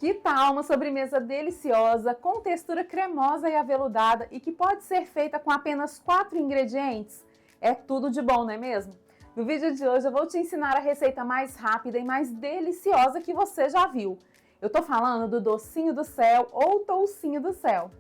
Que tal uma sobremesa deliciosa, com textura cremosa e aveludada e que pode ser feita com apenas 4 ingredientes? É tudo de bom, não é mesmo? No vídeo de hoje eu vou te ensinar a receita mais rápida e mais deliciosa que você já viu. Eu tô falando do docinho do céu ou toucinho do céu.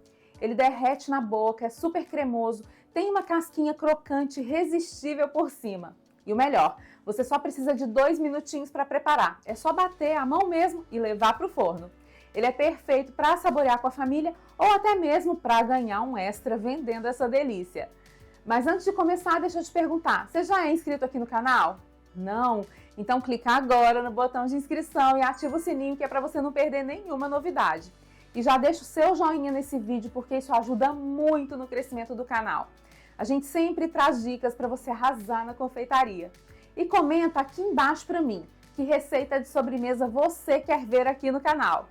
Ele derrete na boca, é super cremoso, tem uma casquinha crocante irresistível por cima. E o melhor, você só precisa de 2 minutinhos para preparar. É só bater a mão mesmo e levar para o forno. Ele é perfeito para saborear com a família ou até mesmo para ganhar um extra vendendo essa delícia. Mas antes de começar, deixa eu te perguntar, você já é inscrito aqui no canal? Não? Então clica agora no botão de inscrição e ativa o sininho que é para você não perder nenhuma novidade. E já deixa o seu joinha nesse vídeo porque isso ajuda muito no crescimento do canal. A gente sempre traz dicas para você arrasar na confeitaria. E comenta aqui embaixo para mim que receita de sobremesa você quer ver aqui no canal.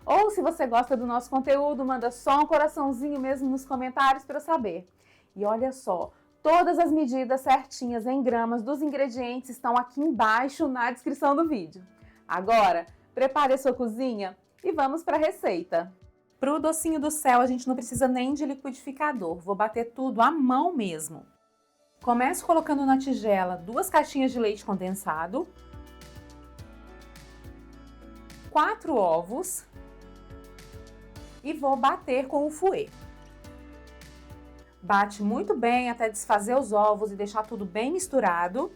Ou se você gosta do nosso conteúdo, manda só um coraçãozinho mesmo nos comentários para eu saber. E olha só, todas as medidas certinhas em gramas dos ingredientes estão aqui embaixo na descrição do vídeo. Agora, prepare a sua cozinha e vamos para a receita. Para o docinho do céu, a gente não precisa nem de liquidificador, vou bater tudo à mão mesmo. Começo colocando na tigela 2 caixinhas de leite condensado, 4 ovos e vou bater com o fouet. Bate muito bem até desfazer os ovos e deixar tudo bem misturado.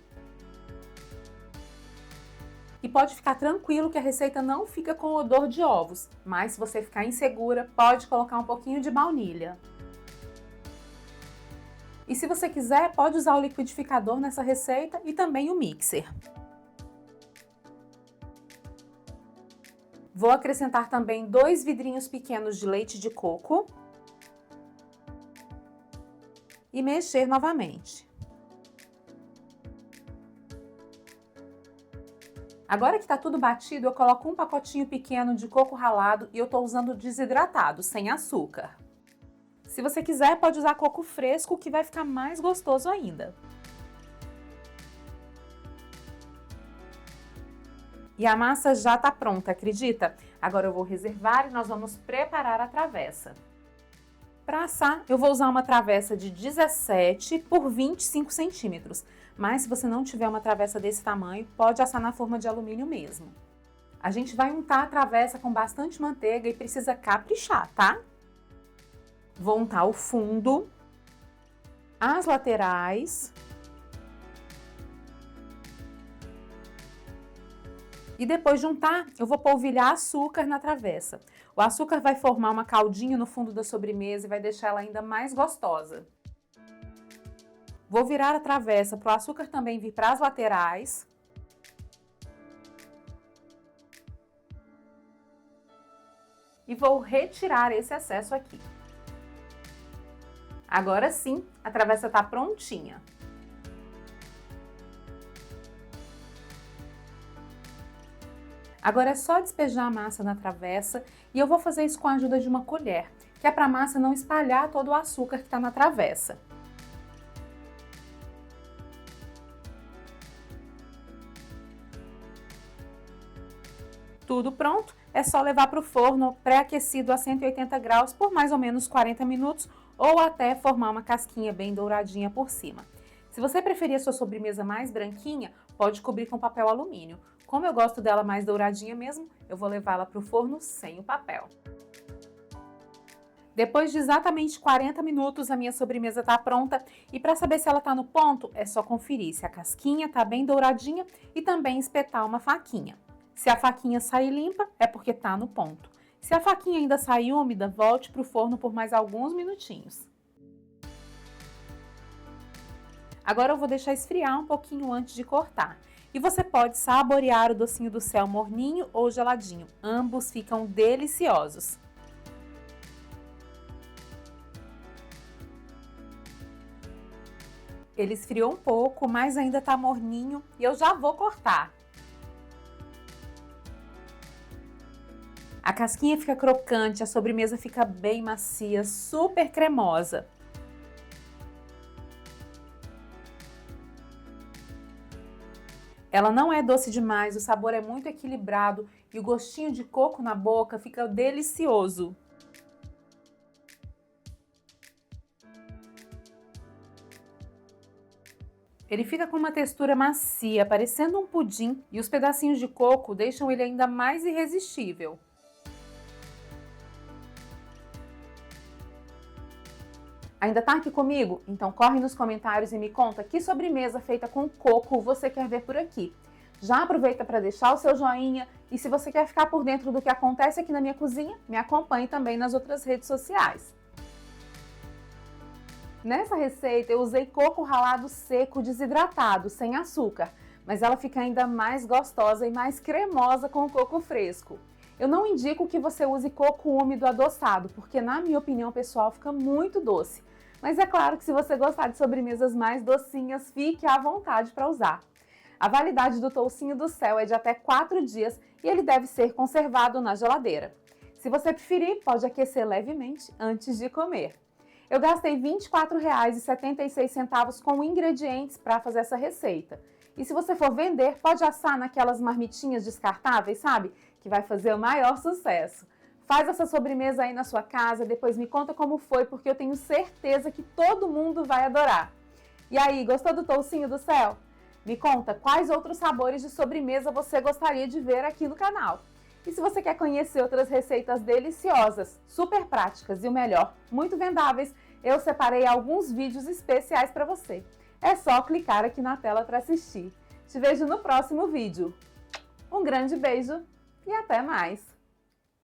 E pode ficar tranquilo que a receita não fica com odor de ovos, mas se você ficar insegura, pode colocar um pouquinho de baunilha. E se você quiser, pode usar o liquidificador nessa receita e também o mixer. Vou acrescentar também 2 vidrinhos pequenos de leite de coco e mexer novamente. Agora que está tudo batido, eu coloco um pacotinho pequeno de coco ralado e eu estou usando desidratado, sem açúcar. Se você quiser, pode usar coco fresco, que vai ficar mais gostoso ainda. E a massa já está pronta, acredita? Agora eu vou reservar e nós vamos preparar a travessa. Para assar, eu vou usar uma travessa de 17 por 25 centímetros. Mas se você não tiver uma travessa desse tamanho, pode assar na forma de alumínio mesmo. A gente vai untar a travessa com bastante manteiga e precisa caprichar, tá? Vou untar o fundo, as laterais e depois de untar, eu vou polvilhar açúcar na travessa. O açúcar vai formar uma caldinha no fundo da sobremesa e vai deixar ela ainda mais gostosa. Vou virar a travessa para o açúcar também vir para as laterais. E vou retirar esse excesso aqui. Agora sim, a travessa está prontinha. Agora é só despejar a massa na travessa e eu vou fazer isso com a ajuda de uma colher, que é para a massa não espalhar todo o açúcar que está na travessa. Tudo pronto, é só levar para o forno pré-aquecido a 180 graus por mais ou menos 40 minutos ou até formar uma casquinha bem douradinha por cima. Se você preferir a sua sobremesa mais branquinha, pode cobrir com papel alumínio. Como eu gosto dela mais douradinha mesmo, eu vou levá-la para o forno sem o papel. Depois de exatamente 40 minutos, a minha sobremesa está pronta e para saber se ela está no ponto, é só conferir se a casquinha está bem douradinha e também espetar uma faquinha. Se a faquinha sair limpa, é porque está no ponto. Se a faquinha ainda sair úmida, volte para o forno por mais alguns minutinhos. Agora eu vou deixar esfriar um pouquinho antes de cortar. E você pode saborear o docinho do céu morninho ou geladinho. Ambos ficam deliciosos. Ele esfriou um pouco, mas ainda está morninho e eu já vou cortar. A casquinha fica crocante, a sobremesa fica bem macia, super cremosa. Ela não é doce demais, o sabor é muito equilibrado e o gostinho de coco na boca fica delicioso. Ele fica com uma textura macia, parecendo um pudim, e os pedacinhos de coco deixam ele ainda mais irresistível. Ainda tá aqui comigo? Então corre nos comentários e me conta que sobremesa feita com coco você quer ver por aqui. Já aproveita para deixar o seu joinha e se você quer ficar por dentro do que acontece aqui na minha cozinha, me acompanhe também nas outras redes sociais. Nessa receita eu usei coco ralado seco desidratado, sem açúcar, mas ela fica ainda mais gostosa e mais cremosa com o coco fresco. Eu não indico que você use coco úmido adoçado, porque na minha opinião pessoal fica muito doce. Mas é claro que se você gostar de sobremesas mais docinhas, fique à vontade para usar. A validade do toucinho do céu é de até 4 dias e ele deve ser conservado na geladeira. Se você preferir, pode aquecer levemente antes de comer. Eu gastei R$ 24,76 com ingredientes para fazer essa receita. E se você for vender, pode assar naquelas marmitinhas descartáveis, sabe? Que vai fazer o maior sucesso. Faz essa sobremesa aí na sua casa, depois me conta como foi, porque eu tenho certeza que todo mundo vai adorar. E aí, gostou do toucinho do céu? Me conta quais outros sabores de sobremesa você gostaria de ver aqui no canal. E se você quer conhecer outras receitas deliciosas, super práticas e o melhor, muito vendáveis, eu separei alguns vídeos especiais para você. É só clicar aqui na tela para assistir. Te vejo no próximo vídeo. Um grande beijo e até mais!